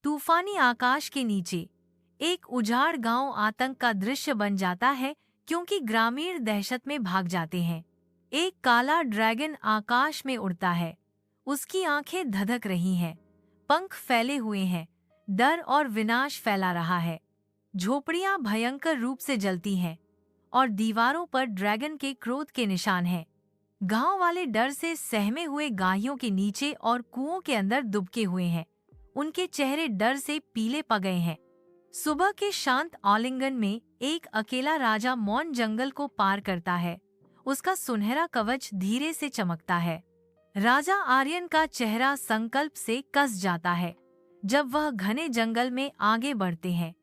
तूफानी आकाश के नीचे एक उजाड़ गांव आतंक का दृश्य बन जाता है, क्योंकि ग्रामीण दहशत में भाग जाते हैं। एक काला ड्रैगन आकाश में उड़ता है। उसकी आंखें धधक रही हैं, पंख फैले हुए हैं, डर और विनाश फैला रहा है। झोपड़ियां भयंकर रूप से जलती हैं और दीवारों पर ड्रैगन के क्रोध के निशान हैं। गांव वाले डर से सहमे हुए गायों के नीचे और कुओं के अंदर दुबके हुए हैं। उनके चेहरे डर से पीले पड़ गए हैं। सुबह के शांत आलिंगन में एक अकेला राजा मौन जंगल को पार करता है। उसका सुनहरा कवच धीरे से चमकता है। राजा आर्यन का चेहरा संकल्प से कस जाता है जब वह घने जंगल में आगे बढ़ते हैं।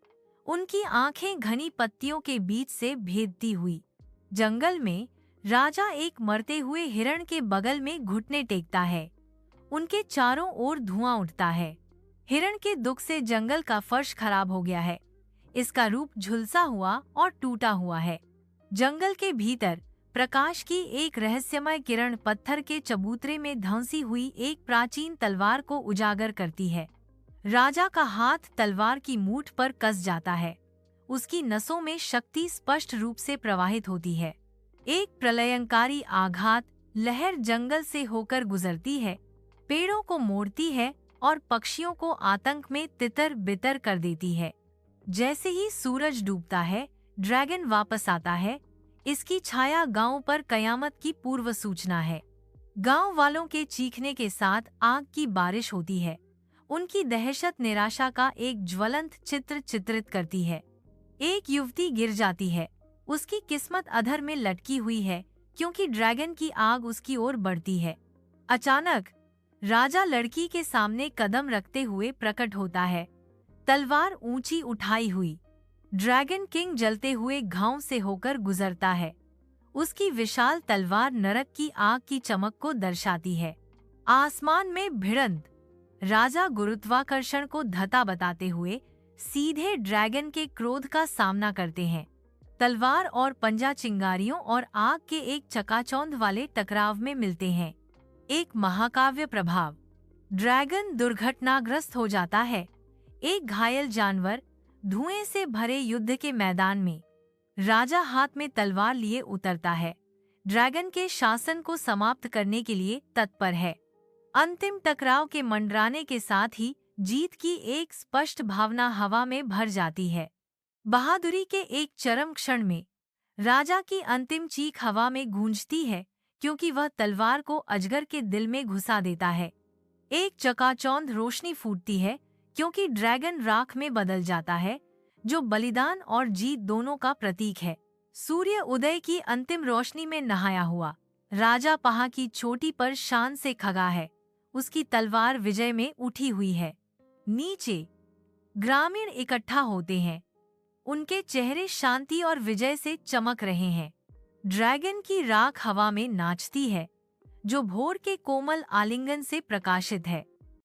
उनकी आंखें घनी पत्तियों के बीच से भेदती हुई। जंगल में राजा एक मरते हुए हिरण के बगल में घुटने टेकता है। उनके चारों ओर धुआं उठता है। हिरण के दुख से जंगल का फर्श खराब हो गया है। इसका रूप झुलसा हुआ और टूटा हुआ है। जंगल के भीतर प्रकाश की एक रहस्यमय किरण पत्थर के चबूतरे में धंसी हुई एक प्राचीन तलवार को उजागर करती है। राजा का हाथ तलवार की मूठ पर कस जाता है। उसकी नसों में शक्ति स्पष्ट रूप से प्रवाहित होती है। एक प्रलयंकारी आघात लहर जंगल से होकर गुजरती है, पेड़ों को मोड़ती है और पक्षियों को आतंक में तितर बितर कर देती है। जैसे ही सूरज डूबता है, ड्रैगन वापस आता है। इसकी छाया गांव पर कयामत की पूर्व सूचना है। गांव वालों के चीखने के साथ आग की बारिश होती है। उनकी दहशत निराशा का एक ज्वलंत चित्र चित्रित करती है। एक युवती गिर जाती है। उसकी किस्मत अधर में लटकी हुई है, क्योंकि ड्रैगन की आग उसकी ओर बढ़ती है। अचानक राजा लड़की के सामने कदम रखते हुए प्रकट होता है, तलवार ऊंची उठाई हुई। ड्रैगन किंग जलते हुए घाव से होकर गुजरता है। उसकी विशाल तलवार नरक की आग की चमक को दर्शाती है। आसमान में भिड़ंत राजा गुरुत्वाकर्षण को धता बताते हुए सीधे ड्रैगन के क्रोध का सामना करते हैं। तलवार और पंजा चिंगारियों और आग के एक चकाचौंध वाले टकराव में मिलते हैं। एक महाकाव्य प्रभाव। ड्रैगन दुर्घटनाग्रस्त हो जाता है। एक घायल जानवर धुएं से भरे युद्ध के मैदान में। राजा हाथ में तलवार लिए उतरता है, ड्रैगन के शासन को समाप्त करने के लिए तत्पर है। अंतिम टकराव के मंडराने के साथ ही जीत की एक स्पष्ट भावना हवा में भर जाती है। बहादुरी के एक चरम क्षण में राजा की अंतिम चीख हवा में गूंजती है, क्योंकि वह तलवार को अजगर के दिल में घुसा देता है। एक चकाचौंध रोशनी फूटती है, क्योंकि ड्रैगन राख में बदल जाता है, जो बलिदान और जीत दोनों का प्रतीक है। सूर्य उदय की अंतिम रोशनी में नहाया हुआ राजा पहाड़ की चोटी पर शान से खड़ा है। उसकी तलवार विजय में उठी हुई है। नीचे ग्रामीण इकट्ठा होते हैं। उनके चेहरे शांति और विजय से चमक रहे हैं। ड्रैगन की राख हवा में नाचती है, जो भोर के कोमल आलिंगन से प्रकाशित है।